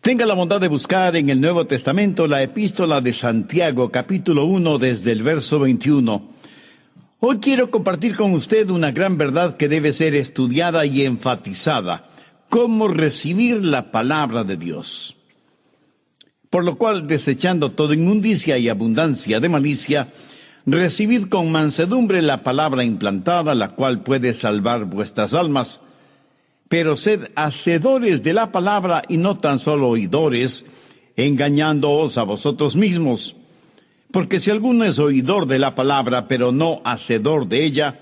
Tenga la bondad de buscar en el Nuevo Testamento la epístola de Santiago, capítulo 1, desde el verso 21. Hoy quiero compartir con usted una gran verdad que debe ser estudiada y enfatizada: cómo recibir la palabra de Dios. Por lo cual, desechando toda inmundicia y abundancia de malicia, recibid con mansedumbre la palabra implantada, la cual puede salvar vuestras almas. Pero sed hacedores de la palabra y no tan solo oidores, engañándoos a vosotros mismos. Porque si alguno es oidor de la palabra, pero no hacedor de ella,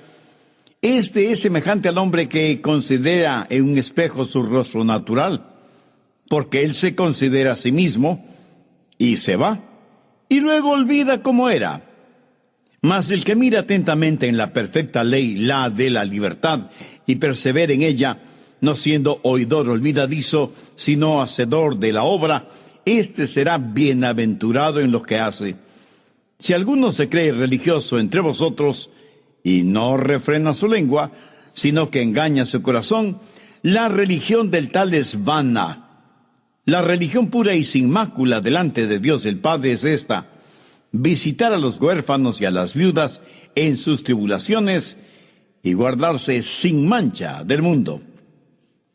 este es semejante al hombre que considera en un espejo su rostro natural, porque él se considera a sí mismo y se va, y luego olvida cómo era. Mas el que mira atentamente en la perfecta ley, la de la libertad, y persevera en ella, no siendo oidor olvidadizo, sino hacedor de la obra, éste será bienaventurado en lo que hace. Si alguno se cree religioso entre vosotros, y no refrena su lengua, sino que engaña su corazón, la religión del tal es vana. La religión pura y sin mácula delante de Dios el Padre es esta: visitar a los huérfanos y a las viudas en sus tribulaciones, y guardarse sin mancha del mundo.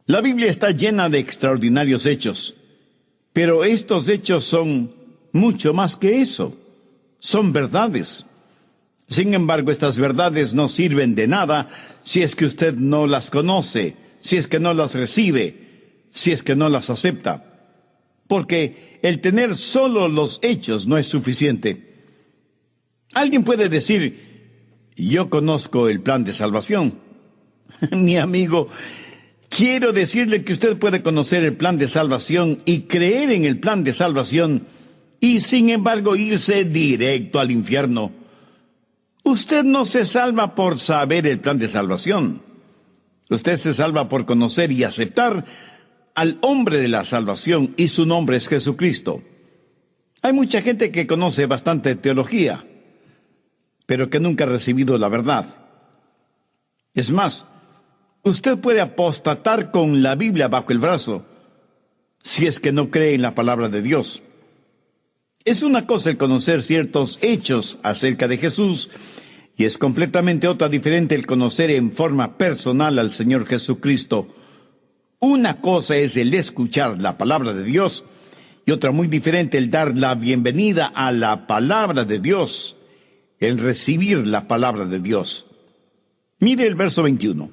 La Biblia está llena de extraordinarios hechos, pero estos hechos son mucho más que eso. Son verdades. Sin embargo, estas verdades no sirven de nada si es que usted no las conoce, si es que no las recibe, si es que no las acepta. Porque el tener solo los hechos no es suficiente. Alguien puede decir: yo conozco el plan de salvación. Mi amigo, quiero decirle que usted puede conocer el plan de salvación y creer en el plan de salvación y sin embargo irse directo al infierno. Usted no se salva por saber el plan de salvación. Usted se salva por conocer y aceptar al hombre de la salvación, y su nombre es Jesucristo. Hay mucha gente que conoce bastante teología, pero que nunca ha recibido la verdad. Es más, usted puede apostatar con la Biblia bajo el brazo si es que no cree en la palabra de Dios. Es una cosa el conocer ciertos hechos acerca de Jesús, y es completamente otra diferente el conocer en forma personal al Señor Jesucristo. Una cosa es el escuchar la palabra de Dios, y otra muy diferente el dar la bienvenida a la palabra de Dios, el recibir la palabra de Dios. Mire el verso 21.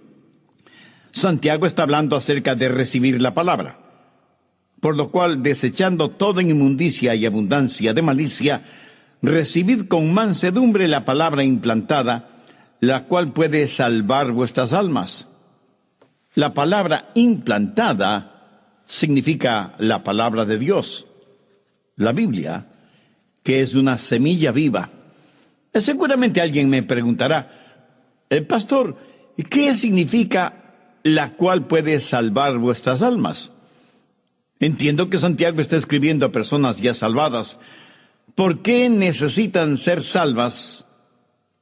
Santiago está hablando acerca de recibir la palabra. Por lo cual, desechando toda inmundicia y abundancia de malicia, recibid con mansedumbre la palabra implantada, la cual puede salvar vuestras almas. La palabra implantada significa la palabra de Dios, la Biblia, que es una semilla viva. Seguramente alguien me preguntará: pastor, ¿qué significa la cual puede salvar vuestras almas? Entiendo que Santiago está escribiendo a personas ya salvadas. ¿Por qué necesitan ser salvas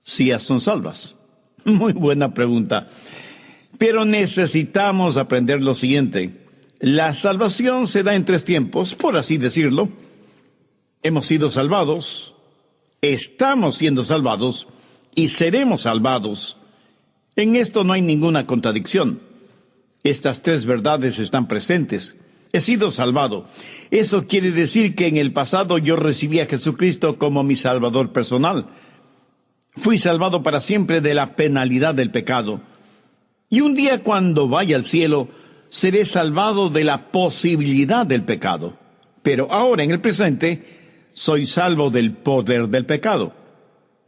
si ya son salvas? Muy buena pregunta. Pero necesitamos aprender lo siguiente: la salvación se da en tres tiempos, por así decirlo. Hemos sido salvados, estamos siendo salvados y seremos salvados. En esto no hay ninguna contradicción. Estas tres verdades están presentes. He sido salvado. Eso quiere decir que en el pasado yo recibí a Jesucristo como mi Salvador personal. Fui salvado para siempre de la penalidad del pecado. Y un día, cuando vaya al cielo, seré salvado de la posibilidad del pecado. Pero ahora, en el presente, soy salvo del poder del pecado.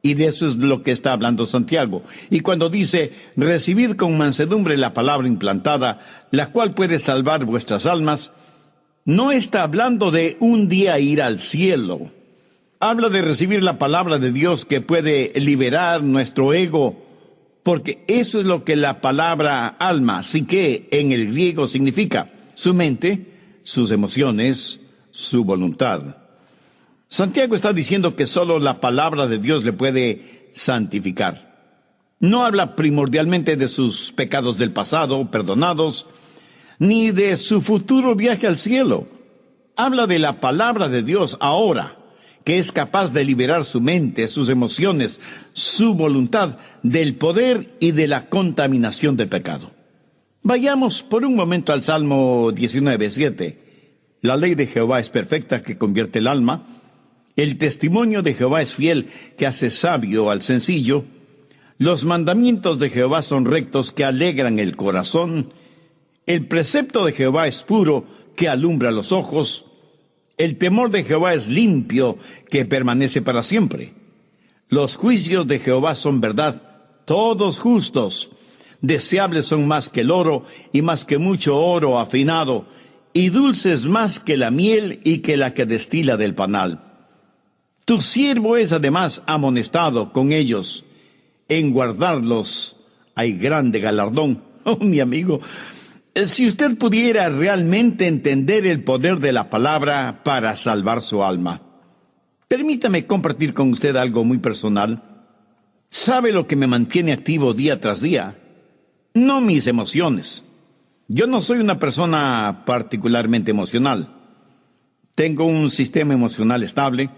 Y de eso es lo que está hablando Santiago. Y cuando dice: recibid con mansedumbre la palabra implantada, la cual puede salvar vuestras almas, no está hablando de un día ir al cielo. Habla de recibir la palabra de Dios, que puede liberar nuestro ego, porque eso es lo que la palabra alma, psique, en el griego significa: su mente, sus emociones, su voluntad. Santiago está diciendo que solo la palabra de Dios le puede santificar. No habla primordialmente de sus pecados del pasado perdonados, ni de su futuro viaje al cielo. Habla de la palabra de Dios ahora, que es capaz de liberar su mente, sus emociones, su voluntad del poder y de la contaminación del pecado. Vayamos por un momento al Salmo 19:7. La ley de Jehová es perfecta, que convierte el alma. El testimonio de Jehová es fiel, que hace sabio al sencillo. Los mandamientos de Jehová son rectos, que alegran el corazón. El precepto de Jehová es puro, que alumbra los ojos. El temor de Jehová es limpio, que permanece para siempre. Los juicios de Jehová son verdad, todos justos. Deseables son más que el oro, y más que mucho oro afinado, y dulces más que la miel y que la que destila del panal. Tu siervo es además amonestado con ellos. En guardarlos hay grande galardón. Oh, mi amigo, si usted pudiera realmente entender el poder de la palabra para salvar su alma. Permítame compartir con usted algo muy personal. ¿Sabe lo que me mantiene activo día tras día? No mis emociones. Yo no soy una persona particularmente emocional. Tengo un sistema emocional estable.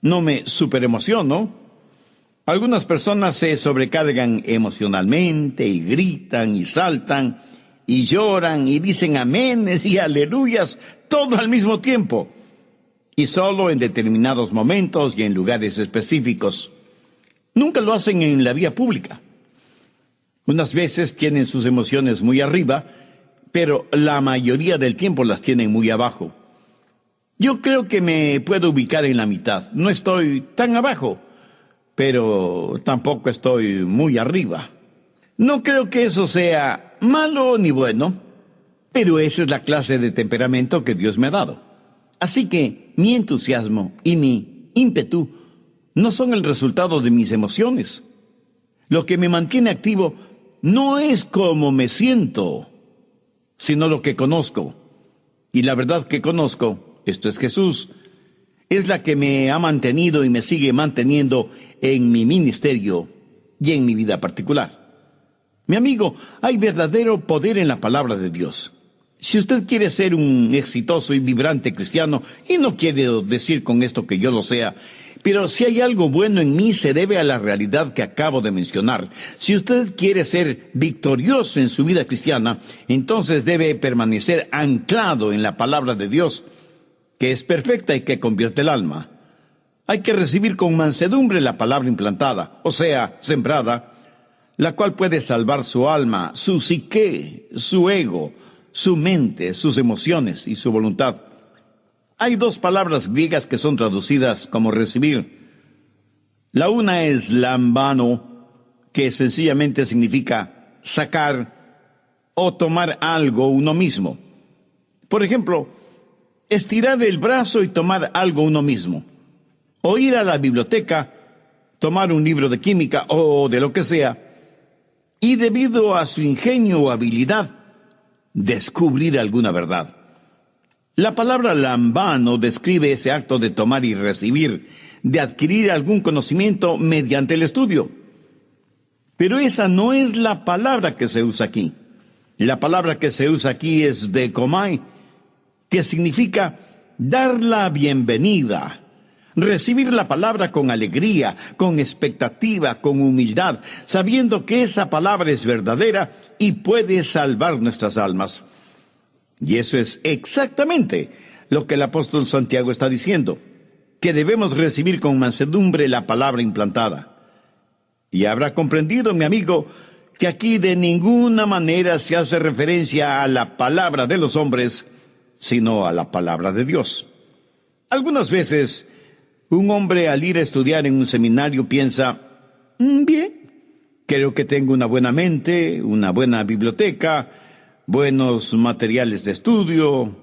No me superemociono. Algunas personas se sobrecargan emocionalmente y gritan y saltan y lloran y dicen aménes y aleluyas, todo al mismo tiempo, y solo en determinados momentos y en lugares específicos. Nunca lo hacen en la vía pública. Unas veces tienen sus emociones muy arriba, pero la mayoría del tiempo las tienen muy abajo. Yo creo que me puedo ubicar en la mitad. No estoy tan abajo, pero tampoco estoy muy arriba. No creo que eso sea malo ni bueno, pero esa es la clase de temperamento que Dios me ha dado. Así que mi entusiasmo y mi ímpetu no son el resultado de mis emociones. Lo que me mantiene activo no es cómo me siento, sino lo que conozco. Y la verdad que conozco, esto es Jesús, es la que me ha mantenido y me sigue manteniendo en mi ministerio y en mi vida particular. Mi amigo, hay verdadero poder en la palabra de Dios. Si usted quiere ser un exitoso y vibrante cristiano, y no quiero decir con esto que yo lo sea, pero si hay algo bueno en mí, se debe a la realidad que acabo de mencionar. Si usted quiere ser victorioso en su vida cristiana, entonces debe permanecer anclado en la palabra de Dios, que es perfecta y que convierte el alma. Hay que recibir con mansedumbre la palabra implantada, o sea, sembrada, la cual puede salvar su alma, su psique, su ego, su mente, sus emociones y su voluntad. Hay dos palabras griegas que son traducidas como recibir. La una es lambano, que sencillamente significa sacar o tomar algo uno mismo. Por ejemplo, estirar el brazo y tomar algo uno mismo. O ir a la biblioteca, tomar un libro de química o de lo que sea, y debido a su ingenio o habilidad, descubrir alguna verdad. La palabra lambano describe ese acto de tomar y recibir, de adquirir algún conocimiento mediante el estudio. Pero esa no es la palabra que se usa aquí. La palabra que se usa aquí es dekomai, que significa dar la bienvenida, recibir la palabra con alegría, con expectativa, con humildad, sabiendo que esa palabra es verdadera y puede salvar nuestras almas. Y eso es exactamente lo que el apóstol Santiago está diciendo, que debemos recibir con mansedumbre la palabra implantada. Y habrá comprendido, mi amigo, que aquí de ninguna manera se hace referencia a la palabra de los hombres, sino a la palabra de Dios. Algunas veces, un hombre al ir a estudiar en un seminario piensa, bien, creo que tengo una buena mente, una buena biblioteca, buenos materiales de estudio,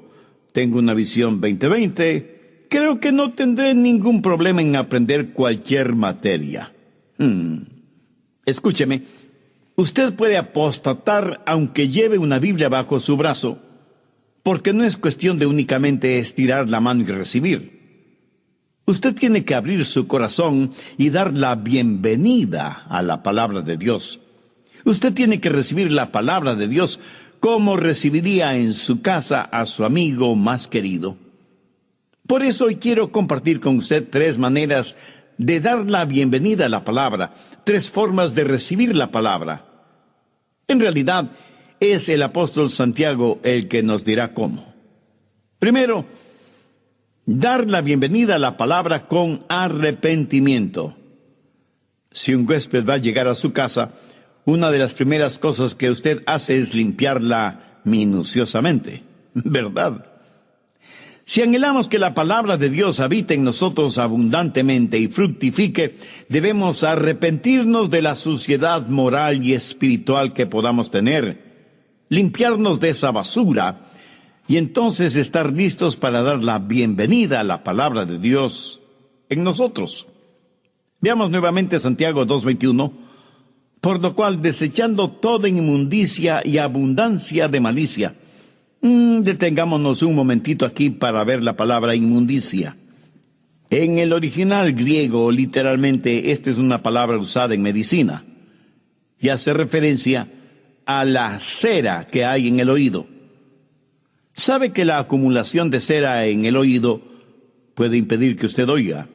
tengo una visión 2020, creo que no tendré ningún problema en aprender cualquier materia. Escúcheme, usted puede apostatar aunque lleve una Biblia bajo su brazo, porque no es cuestión de únicamente estirar la mano y recibir. Usted tiene que abrir su corazón y dar la bienvenida a la palabra de Dios. Usted tiene que recibir la palabra de Dios como recibiría en su casa a su amigo más querido. Por eso hoy quiero compartir con usted 3 maneras de dar la bienvenida a la palabra, 3 formas de recibir la palabra. En realidad, es el apóstol Santiago el que nos dirá cómo. Primero, dar la bienvenida a la palabra con arrepentimiento. Si un huésped va a llegar a su casa, una de las primeras cosas que usted hace es limpiarla minuciosamente, ¿verdad? Si anhelamos que la palabra de Dios habite en nosotros abundantemente y fructifique, debemos arrepentirnos de la suciedad moral y espiritual que podamos tener, limpiarnos de esa basura y entonces estar listos para dar la bienvenida a la palabra de Dios en nosotros. Veamos nuevamente Santiago 2:21, por lo cual desechando toda inmundicia y abundancia de malicia. Detengámonos un momentito aquí para ver la palabra inmundicia. En el original griego, literalmente, esta es una palabra usada en medicina y hace referencia a la cera que hay en el oído. ¿Sabe que la acumulación de cera en el oído puede impedir que usted oiga?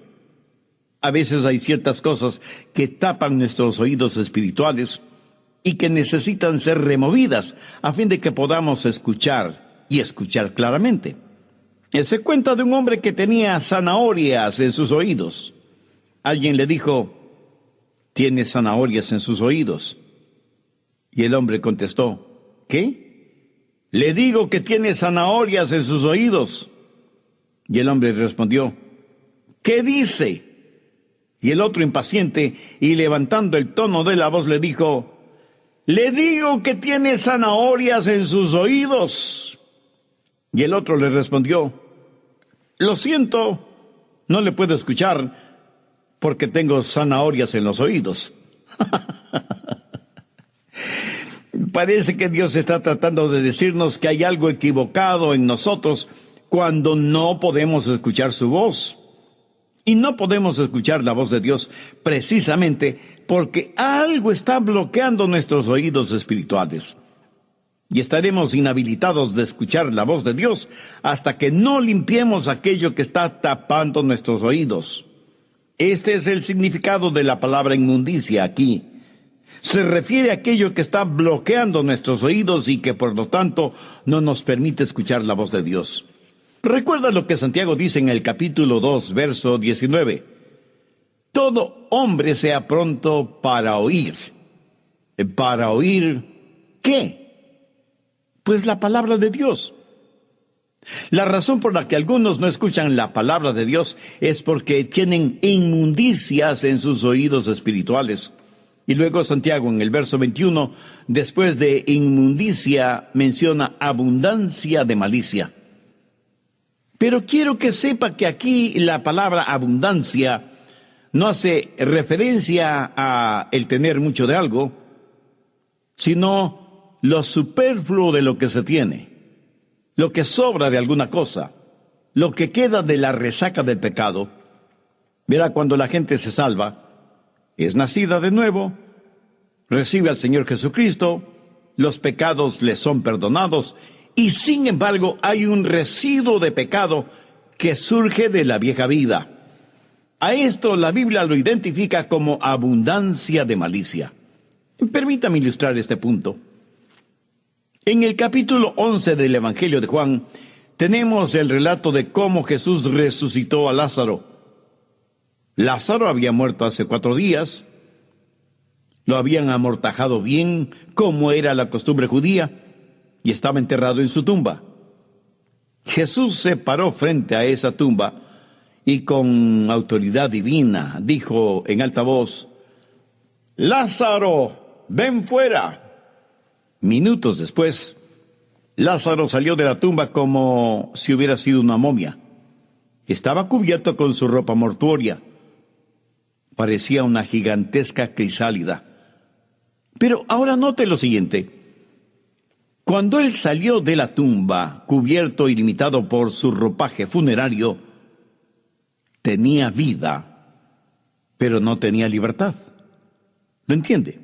A veces hay ciertas cosas que tapan nuestros oídos espirituales y que necesitan ser removidas a fin de que podamos escuchar y escuchar claramente. Se cuenta de un hombre que tenía zanahorias en sus oídos. Alguien le dijo, ¿tiene zanahorias en sus oídos? Y el hombre contestó, ¿qué? Le digo que tiene zanahorias en sus oídos. Y el hombre respondió, ¿qué dice? Y el otro impaciente y levantando el tono de la voz le dijo, le digo que tiene zanahorias en sus oídos. Y el otro le respondió, lo siento, no le puedo escuchar porque tengo zanahorias en los oídos. Parece que Dios está tratando de decirnos que hay algo equivocado en nosotros cuando no podemos escuchar su voz. Y no podemos escuchar la voz de Dios precisamente porque algo está bloqueando nuestros oídos espirituales. Y estaremos inhabilitados de escuchar la voz de Dios hasta que no limpiemos aquello que está tapando nuestros oídos. Este es el significado de la palabra inmundicia aquí. Se refiere a aquello que está bloqueando nuestros oídos y que por lo tanto no nos permite escuchar la voz de Dios. Recuerda lo que Santiago dice en el capítulo 2, verso 19. Todo hombre sea pronto para oír. ¿Para oír qué? Pues la palabra de Dios. La razón por la que algunos no escuchan la palabra de Dios es porque tienen inmundicias en sus oídos espirituales. Y luego Santiago en el verso 21, después de inmundicia, menciona abundancia de malicia. Pero quiero que sepa que aquí la palabra abundancia no hace referencia a el tener mucho de algo, sino lo superfluo de lo que se tiene, lo que sobra de alguna cosa, lo que queda de la resaca del pecado. Verá, cuando la gente se salva, es nacida de nuevo, recibe al Señor Jesucristo, los pecados le son perdonados, y sin embargo hay un residuo de pecado que surge de la vieja vida. A esto la Biblia lo identifica como abundancia de malicia. Permítame ilustrar este punto. En el capítulo 11 del Evangelio de Juan, tenemos el relato de cómo Jesús resucitó a Lázaro. Lázaro había muerto hace 4 días, lo habían amortajado bien, como era la costumbre judía, y estaba enterrado en su tumba. Jesús se paró frente a esa tumba y con autoridad divina dijo en alta voz, Lázaro, ven fuera. Minutos después, Lázaro salió de la tumba como si hubiera sido una momia. Estaba cubierto con su ropa mortuoria. Parecía una gigantesca crisálida. Pero ahora note lo siguiente. Cuando él salió de la tumba, cubierto y limitado por su ropaje funerario, tenía vida, pero no tenía libertad. ¿Lo entiende?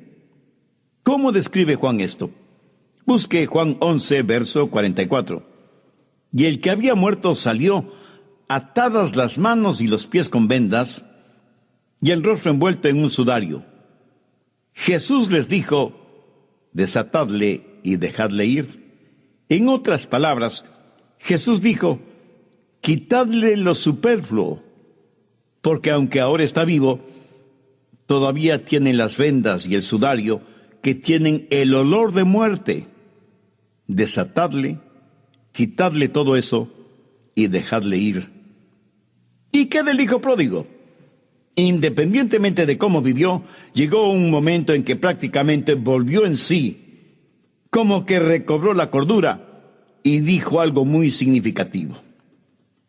¿Cómo describe Juan esto? Busque Juan 11, verso 44. Y el que había muerto salió atadas las manos y los pies con vendas, y el rostro envuelto en un sudario. Jesús les dijo: desatadle y dejadle ir. En otras palabras, Jesús dijo: quitadle lo superfluo, porque aunque ahora está vivo, todavía tiene las vendas y el sudario que tienen el olor de muerte. Desatadle, quitadle todo eso y dejadle ir. ¿Y qué del hijo pródigo? Independientemente de cómo vivió, llegó un momento en que prácticamente volvió en sí, como que recobró la cordura y dijo algo muy significativo.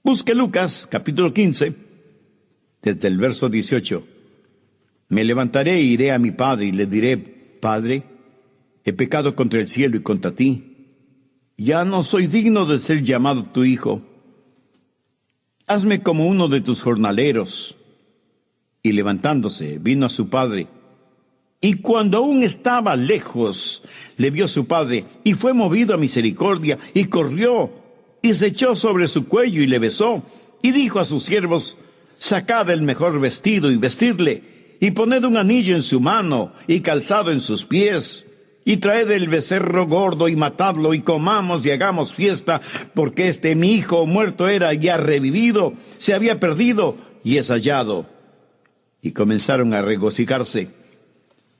Busque Lucas, capítulo 15, desde el verso 18. Me levantaré e iré a mi padre y le diré: Padre, he pecado contra el cielo y contra ti. Ya no soy digno de ser llamado tu hijo. Hazme como uno de tus jornaleros. Y levantándose, vino a su padre. Y cuando aún estaba lejos, le vio su padre, y fue movido a misericordia, y corrió, y se echó sobre su cuello, y le besó, y dijo a sus siervos: sacad el mejor vestido, y vestidle, y poned un anillo en su mano, y calzado en sus pies, y traed el becerro gordo, y matadlo, y comamos y hagamos fiesta, porque mi hijo muerto era, y ha revivido, se había perdido, y es hallado. Y comenzaron a regocijarse.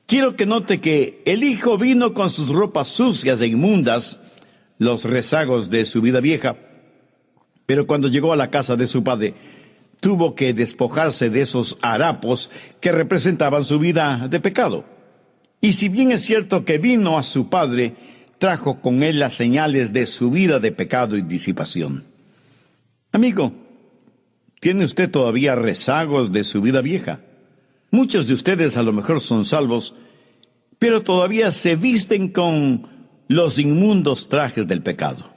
Quiero que note que el hijo vino con sus ropas sucias e inmundas, los rezagos de su vida vieja, pero cuando llegó a la casa de su padre, tuvo que despojarse de esos harapos que representaban su vida de pecado. Y si bien es cierto que vino a su padre, trajo con él las señales de su vida de pecado y disipación. Amigo, ¿tiene usted todavía rezagos de su vida vieja? Muchos de ustedes a lo mejor son salvos, pero todavía se visten con los inmundos trajes del pecado.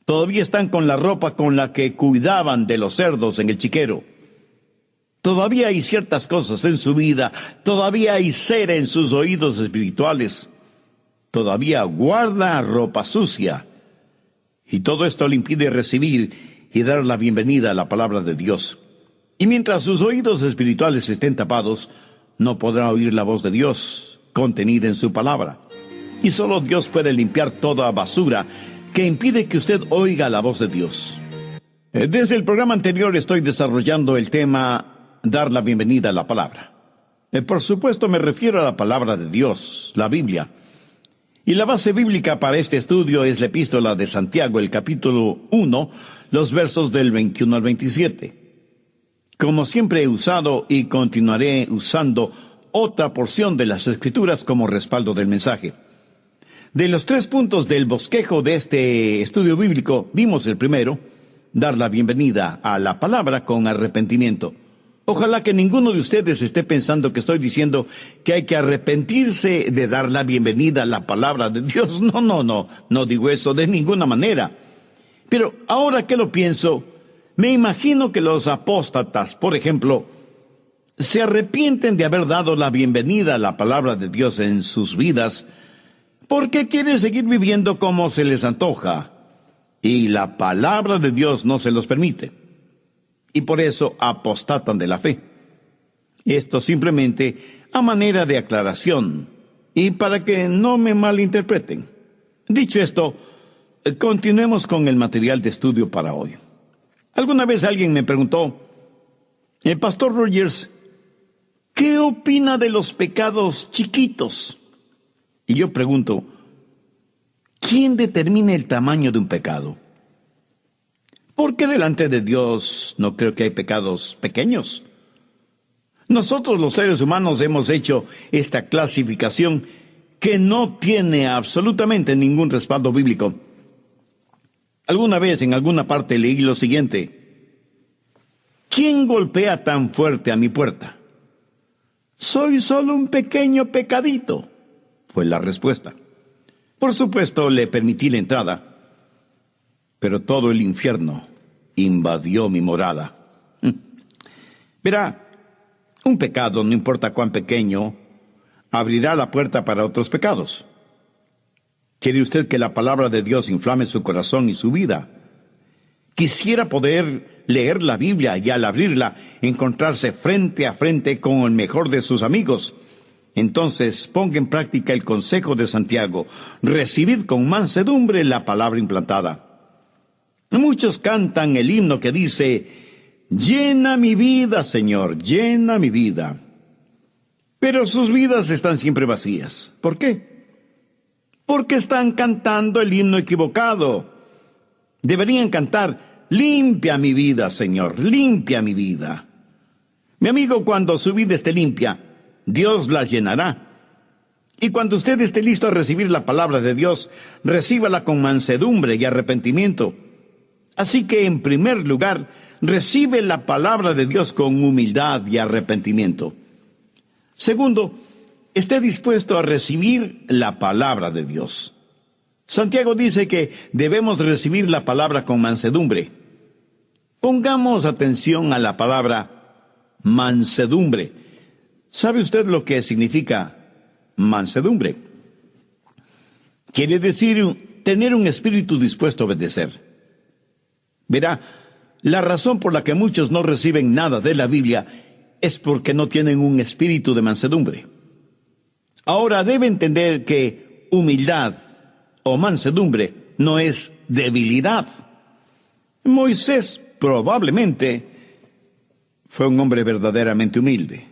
Todavía están con la ropa con la que cuidaban de los cerdos en el chiquero. Todavía hay ciertas cosas en su vida, todavía hay cera en sus oídos espirituales, todavía guarda ropa sucia. Y todo esto le impide recibir y dar la bienvenida a la palabra de Dios. Y mientras sus oídos espirituales estén tapados, no podrá oír la voz de Dios contenida en su palabra. Y solo Dios puede limpiar toda basura que impide que usted oiga la voz de Dios. Desde el programa anterior estoy desarrollando el tema dar la bienvenida a la palabra. Por supuesto me refiero a la palabra de Dios, la Biblia. Y la base bíblica para este estudio es la epístola de Santiago, el capítulo 1, los versos del 21 al 27. Como siempre he usado y continuaré usando otra porción de las Escrituras como respaldo del mensaje. De los 3 puntos del bosquejo de este estudio bíblico, vimos el primero: dar la bienvenida a la palabra con arrepentimiento. Ojalá que ninguno de ustedes esté pensando que estoy diciendo que hay que arrepentirse de dar la bienvenida a la palabra de Dios. No digo eso de ninguna manera. Pero ahora que lo pienso, me imagino que los apóstatas, por ejemplo, se arrepienten de haber dado la bienvenida a la palabra de Dios en sus vidas, porque quieren seguir viviendo como se les antoja, y la palabra de Dios no se los permite. Y por eso apostatan de la fe. Esto simplemente a manera de aclaración, y para que no me malinterpreten. Dicho esto, continuemos con el material de estudio para hoy. Alguna vez alguien me preguntó: el pastor Rogers, ¿qué opina de los pecados chiquitos? Y yo pregunto, ¿quién determina el tamaño de un pecado? Porque delante de Dios no creo que hay pecados pequeños. Nosotros los seres humanos hemos hecho esta clasificación que no tiene absolutamente ningún respaldo bíblico. Alguna vez en alguna parte leí lo siguiente: ¿quién golpea tan fuerte a mi puerta? Soy solo un pequeño pecadito, fue la respuesta. Por supuesto le permití la entrada, pero todo el infierno invadió mi morada. Verá, un pecado, no importa cuán pequeño, abrirá la puerta para otros pecados. ¿Quiere usted que la palabra de Dios inflame su corazón y su vida? Quisiera poder leer la Biblia y al abrirla encontrarse frente a frente con el mejor de sus amigos. Entonces ponga en práctica el consejo de Santiago: recibid con mansedumbre la palabra implantada. Muchos cantan el himno que dice: llena mi vida, Señor, llena mi vida. Pero sus vidas están siempre vacías. ¿Por qué? Porque están cantando el himno equivocado. Deberían cantar: limpia mi vida, Señor, limpia mi vida. Mi amigo, cuando su vida esté limpia, Dios la llenará. Y cuando usted esté listo a recibir la palabra de Dios, recíbala con mansedumbre y arrepentimiento. Así que, en primer lugar, recibe la palabra de Dios con humildad y arrepentimiento. Segundo, esté dispuesto a recibir la palabra de Dios. Santiago dice que debemos recibir la palabra con mansedumbre. Pongamos atención a la palabra mansedumbre. ¿Sabe usted lo que significa mansedumbre? Quiere decir tener un espíritu dispuesto a obedecer. Verá, la razón por la que muchos no reciben nada de la Biblia es porque no tienen un espíritu de mansedumbre. Ahora debe entender que humildad o mansedumbre no es debilidad. Moisés probablemente fue un hombre verdaderamente humilde.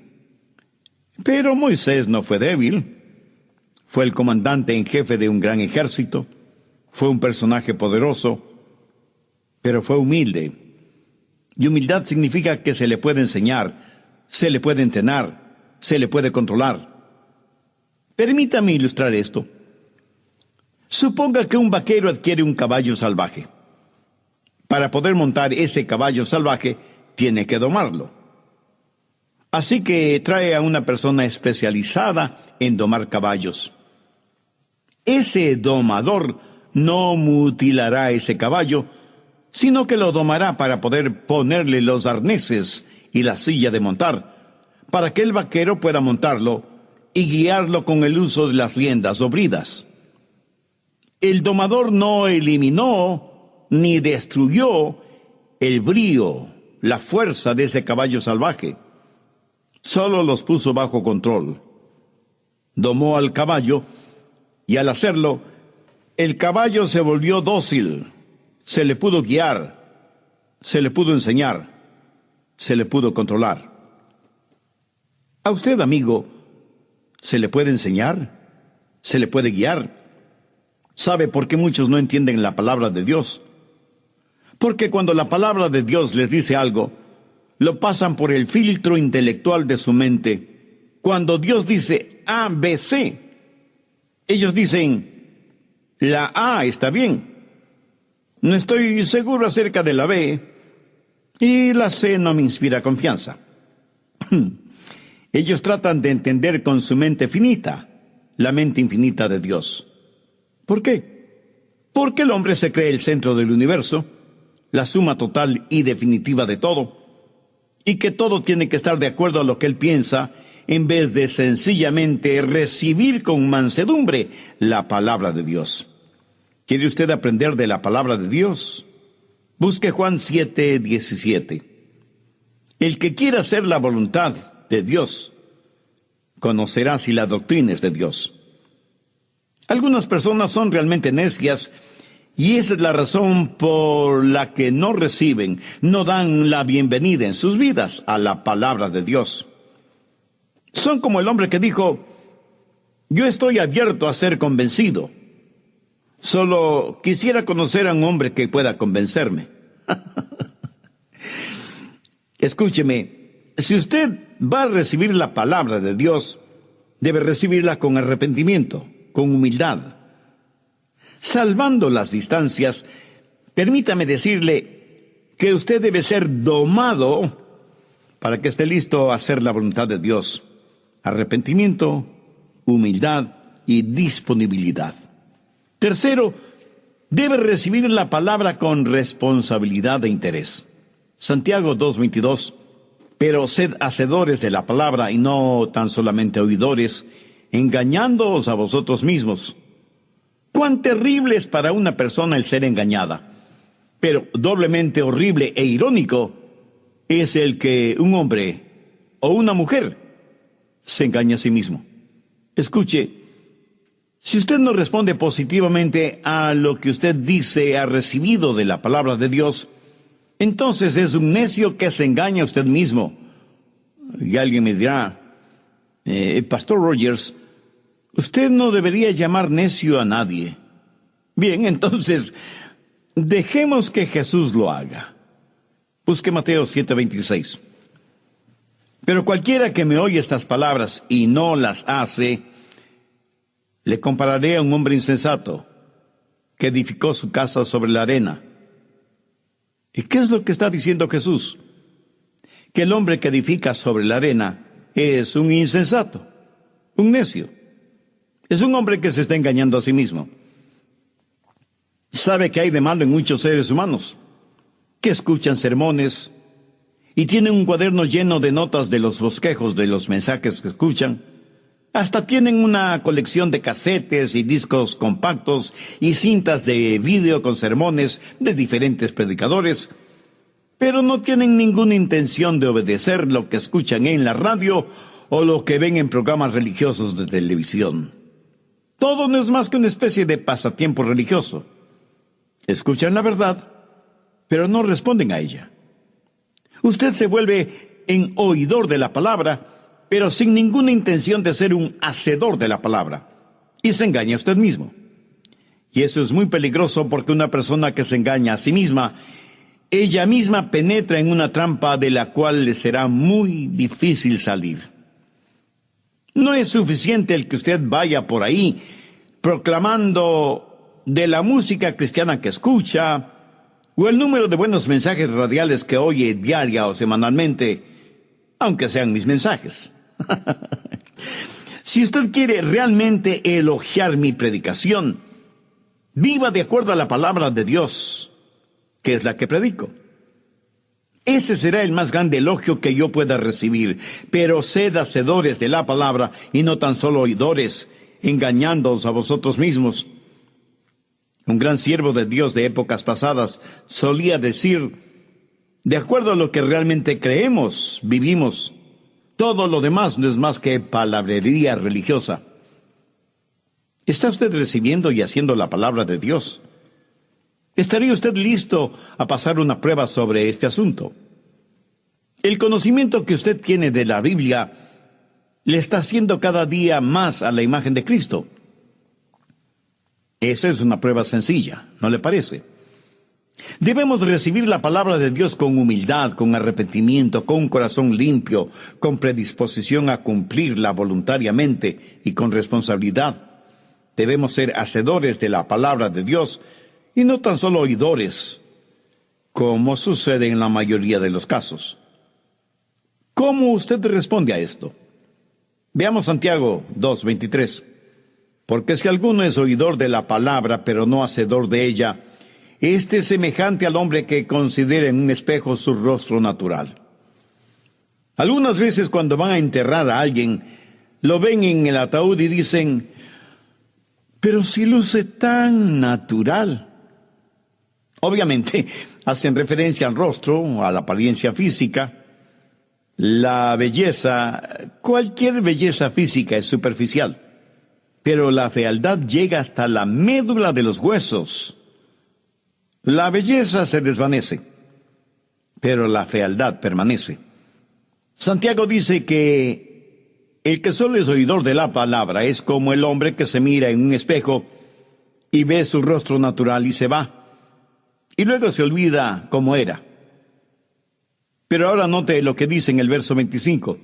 Pero Moisés no fue débil. Fue el comandante en jefe de un gran ejército. Fue un personaje poderoso, pero fue humilde. Y humildad significa que se le puede enseñar, se le puede entrenar, se le puede controlar. Permítame ilustrar esto. Suponga que un vaquero adquiere un caballo salvaje. Para poder montar ese caballo salvaje, tiene que domarlo. Así que trae a una persona especializada en domar caballos. Ese domador no mutilará ese caballo, sino que lo domará para poder ponerle los arneses y la silla de montar, para que el vaquero pueda montarlo y guiarlo con el uso de las riendas o bridas. El domador no eliminó ni destruyó el brío, la fuerza de ese caballo salvaje. Solo los puso bajo control. Domó al caballo y al hacerlo, el caballo se volvió dócil. Se le pudo guiar, se le pudo enseñar, se le pudo controlar. A usted, amigo, ¿se le puede enseñar? ¿Se le puede guiar? ¿Sabe por qué muchos no entienden la palabra de Dios? Porque cuando la palabra de Dios les dice algo, lo pasan por el filtro intelectual de su mente. Cuando Dios dice A, B, C, ellos dicen, la A está bien. No estoy seguro acerca de la B, y la C no me inspira confianza. Ellos tratan de entender con su mente finita, la mente infinita de Dios. ¿Por qué? Porque el hombre se cree el centro del universo, la suma total y definitiva de todo, y que todo tiene que estar de acuerdo a lo que él piensa, en vez de sencillamente recibir con mansedumbre la palabra de Dios. ¿Quiere usted aprender de la palabra de Dios? Busque Juan 7:17. El que quiera hacer la voluntad de Dios, conocerá si la doctrina es de Dios. Algunas personas son realmente necias, y esa es la razón por la que no reciben, no dan la bienvenida en sus vidas a la palabra de Dios. Son como el hombre que dijo, yo estoy abierto a ser convencido. Solo quisiera conocer a un hombre que pueda convencerme. Escúcheme, si usted va a recibir la palabra de Dios, debe recibirla con arrepentimiento, con humildad. Salvando las distancias, permítame decirle que usted debe ser domado para que esté listo a hacer la voluntad de Dios. Arrepentimiento, humildad y disponibilidad. Tercero, debe recibir la palabra con responsabilidad e interés. Santiago 2:22, pero sed hacedores de la palabra y no tan solamente oidores, engañándoos a vosotros mismos. Cuán terrible es para una persona el ser engañada. Pero doblemente horrible e irónico es el que un hombre o una mujer se engaña a sí mismo. Escuche, si usted no responde positivamente a lo que usted dice ha recibido de la palabra de Dios, entonces es un necio que se engaña a usted mismo. Y alguien me dirá, Pastor Rogers, usted no debería llamar necio a nadie. Bien, entonces, dejemos que Jesús lo haga. Busque Mateo 7:26. Pero cualquiera que me oye estas palabras y no las hace, le compararé a un hombre insensato que edificó su casa sobre la arena. ¿Y qué es lo que está diciendo Jesús? Que el hombre que edifica sobre la arena es un insensato, un necio. Es un hombre que se está engañando a sí mismo. ¿Sabe que hay de malo en muchos seres humanos? Que escuchan sermones y tienen un cuaderno lleno de notas de los bosquejos de los mensajes que escuchan. Hasta tienen una colección de casetes y discos compactos y cintas de vídeo con sermones de diferentes predicadores, pero no tienen ninguna intención de obedecer lo que escuchan en la radio o lo que ven en programas religiosos de televisión. Todo no es más que una especie de pasatiempo religioso. Escuchan la verdad, pero no responden a ella. Usted se vuelve en oidor de la palabra, pero sin ninguna intención de ser un hacedor de la palabra, y se engaña a usted mismo. Y eso es muy peligroso porque una persona que se engaña a sí misma, ella misma penetra en una trampa de la cual le será muy difícil salir. No es suficiente el que usted vaya por ahí proclamando de la música cristiana que escucha, o el número de buenos mensajes radiales que oye diaria o semanalmente, aunque sean mis mensajes. Si usted quiere realmente elogiar mi predicación, viva de acuerdo a la palabra de Dios, que es la que predico. Ese será el más grande elogio que yo pueda recibir. Pero sed hacedores de la palabra y no tan solo oidores, engañándoos a vosotros mismos. Un gran siervo de Dios de épocas pasadas solía decir, de acuerdo a lo que realmente creemos, vivimos. Todo lo demás no es más que palabrería religiosa. ¿Está usted recibiendo y haciendo la palabra de Dios? ¿Estaría usted listo a pasar una prueba sobre este asunto? El conocimiento que usted tiene de la Biblia le está haciendo cada día más a la imagen de Cristo. Esa es una prueba sencilla, ¿no le parece? Debemos recibir la palabra de Dios con humildad, con arrepentimiento, con un corazón limpio, con predisposición a cumplirla voluntariamente y con responsabilidad. Debemos ser hacedores de la palabra de Dios y no tan solo oidores, como sucede en la mayoría de los casos. ¿Cómo usted responde a esto? Veamos Santiago 2:23. Porque si alguno es oidor de la palabra, pero no hacedor de ella, este es semejante al hombre que considera en un espejo su rostro natural. Algunas veces cuando van a enterrar a alguien, lo ven en el ataúd y dicen, pero si luce tan natural. Obviamente, hacen referencia al rostro, a la apariencia física. La belleza, cualquier belleza física es superficial. Pero la fealdad llega hasta la médula de los huesos. La belleza se desvanece, pero la fealdad permanece. Santiago dice que el que solo es oidor de la palabra es como el hombre que se mira en un espejo y ve su rostro natural y se va, y luego se olvida cómo era. Pero ahora note lo que dice en el verso 25.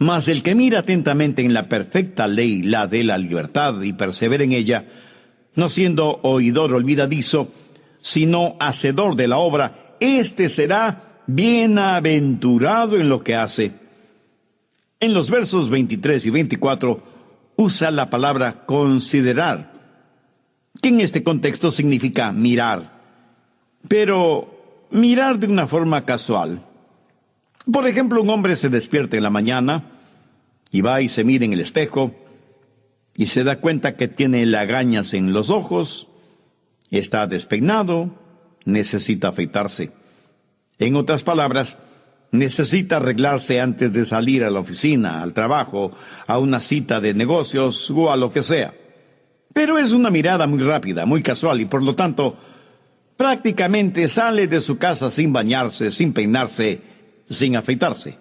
Mas el que mira atentamente en la perfecta ley, la de la libertad, y persevera en ella, no siendo oidor olvidadizo, sino hacedor de la obra, éste será bienaventurado en lo que hace. En los versos 23 y 24 usa la palabra considerar, que en este contexto significa mirar, pero mirar de una forma casual. Por ejemplo, un hombre se despierta en la mañana y va y se mira en el espejo y se da cuenta que tiene lagañas en los ojos, está despeinado, necesita afeitarse. En otras palabras, necesita arreglarse antes de salir a la oficina, al trabajo, a una cita de negocios o a lo que sea. Pero es una mirada muy rápida, muy casual y por lo tanto, prácticamente sale de su casa sin bañarse, sin peinarse, sin afeitarse.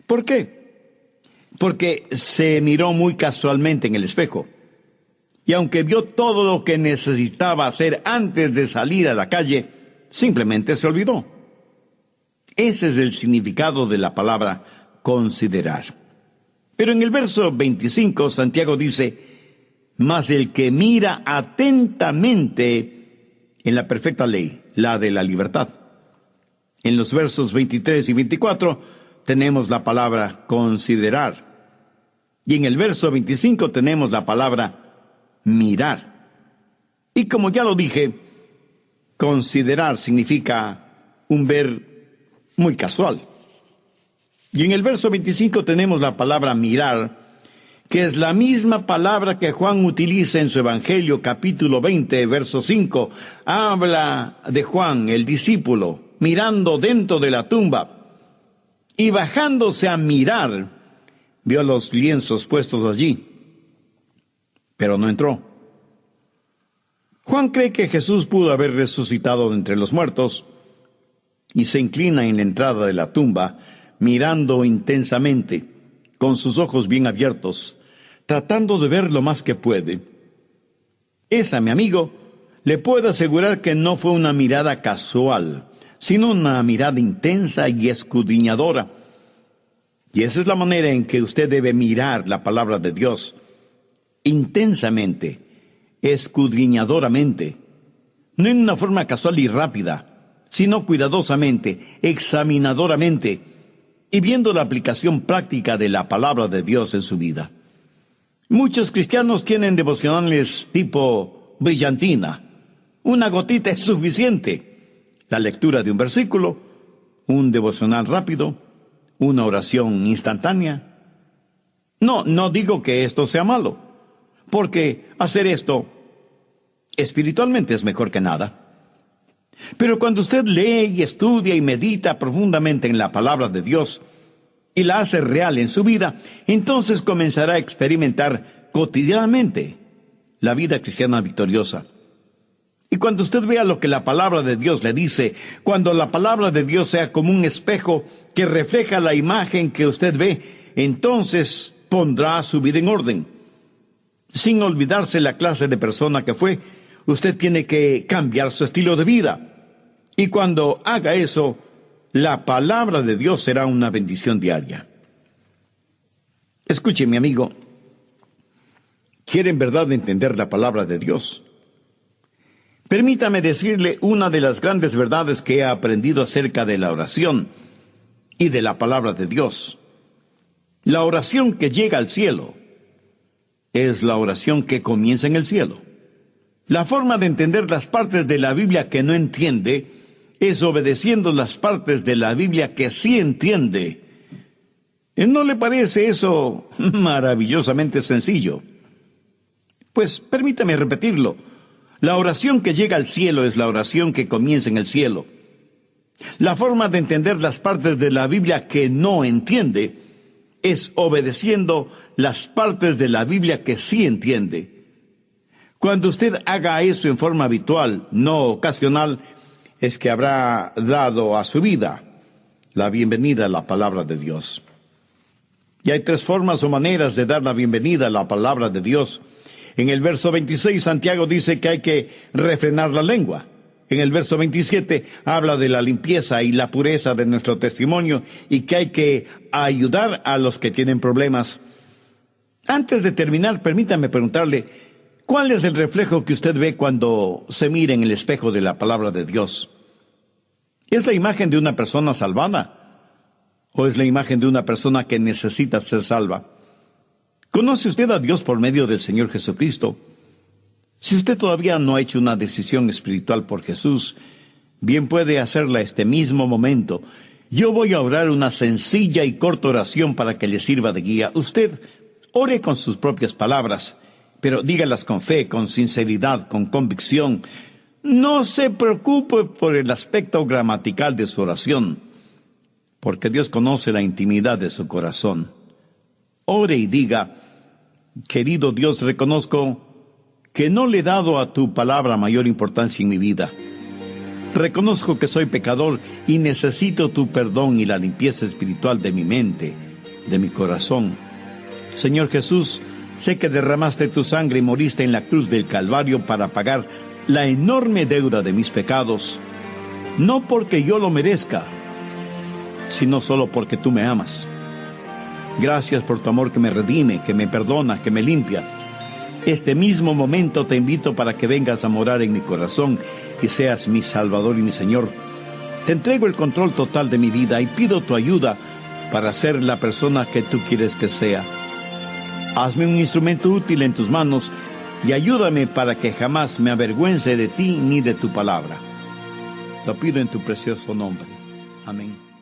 ¿Por qué? Porque se miró muy casualmente en el espejo. Y aunque vio todo lo que necesitaba hacer antes de salir a la calle, simplemente se olvidó. Ese es el significado de la palabra considerar. Pero en el verso 25, Santiago dice, mas el que mira atentamente en la perfecta ley, la de la libertad. En los versos 23 y 24 tenemos la palabra considerar. Y en el verso 25 tenemos la palabra mirar. Y como ya lo dije, considerar significa un ver muy casual. Y en el verso 25 tenemos la palabra mirar, que es la misma palabra que Juan utiliza en su Evangelio, capítulo 20, verso 5. Habla de Juan, el discípulo, mirando dentro de la tumba, y bajándose a mirar, vio los lienzos puestos allí, pero no entró. Juan cree que Jesús pudo haber resucitado de entre los muertos, y se inclina en la entrada de la tumba, mirando intensamente, con sus ojos bien abiertos, tratando de ver lo más que puede. Esa, mi amigo, le puedo asegurar que no fue una mirada casual, sino una mirada intensa y escudriñadora. Y esa es la manera en que usted debe mirar la palabra de Dios, intensamente, escudriñadoramente, no en una forma casual y rápida, sino cuidadosamente, examinadoramente, y viendo la aplicación práctica de la palabra de Dios en su vida. Muchos cristianos tienen devocionales tipo brillantina. Una gotita es suficiente. La lectura de un versículo, un devocional rápido, una oración instantánea. No digo que esto sea malo, porque hacer esto espiritualmente es mejor que nada. Pero cuando usted lee y estudia y medita profundamente en la palabra de Dios y la hace real en su vida, entonces comenzará a experimentar cotidianamente la vida cristiana victoriosa. Y cuando usted vea lo que la palabra de Dios le dice, cuando la palabra de Dios sea como un espejo que refleja la imagen que usted ve, entonces pondrá su vida en orden. Sin olvidarse la clase de persona que fue, usted tiene que cambiar su estilo de vida. Y cuando haga eso, la palabra de Dios será una bendición diaria. Escuche, mi amigo, ¿quiere en verdad entender la palabra de Dios? Permítame decirle una de las grandes verdades que he aprendido acerca de la oración y de la palabra de Dios. La oración que llega al cielo es la oración que comienza en el cielo. La forma de entender las partes de la Biblia que no entiende es obedeciendo las partes de la Biblia que sí entiende. ¿No le parece eso maravillosamente sencillo? Pues permítame repetirlo. La oración que llega al cielo es la oración que comienza en el cielo. La forma de entender las partes de la Biblia que no entiende es obedeciendo las partes de la Biblia que sí entiende. Cuando usted haga eso en forma habitual, no ocasional, es que habrá dado a su vida la bienvenida a la palabra de Dios. Y hay 3 formas o maneras de dar la bienvenida a la palabra de Dios. En el verso 26, Santiago dice que hay que refrenar la lengua. En el verso 27, habla de la limpieza y la pureza de nuestro testimonio y que hay que ayudar a los que tienen problemas. Antes de terminar, permítame preguntarle, ¿cuál es el reflejo que usted ve cuando se mira en el espejo de la palabra de Dios? ¿Es la imagen de una persona salvada? ¿O es la imagen de una persona que necesita ser salva? ¿Conoce usted a Dios por medio del Señor Jesucristo? Si usted todavía no ha hecho una decisión espiritual por Jesús, bien puede hacerla este mismo momento. Yo voy a orar una sencilla y corta oración para que le sirva de guía. Usted ore con sus propias palabras, pero dígalas con fe, con sinceridad, con convicción. No se preocupe por el aspecto gramatical de su oración, porque Dios conoce la intimidad de su corazón. Ore y diga: querido Dios, reconozco que no le he dado a tu palabra mayor importancia en mi vida. Reconozco que soy pecador y necesito tu perdón y la limpieza espiritual de mi mente, de mi corazón. Señor Jesús, sé que derramaste tu sangre y moriste en la cruz del Calvario para pagar la enorme deuda de mis pecados, no porque yo lo merezca, sino solo porque tú me amas. Gracias por tu amor que me redime, que me perdona, que me limpia. Este mismo momento te invito para que vengas a morar en mi corazón y seas mi Salvador y mi Señor. Te entrego el control total de mi vida y pido tu ayuda para ser la persona que tú quieres que sea. Hazme un instrumento útil en tus manos y ayúdame para que jamás me avergüence de ti ni de tu palabra. Lo pido en tu precioso nombre. Amén.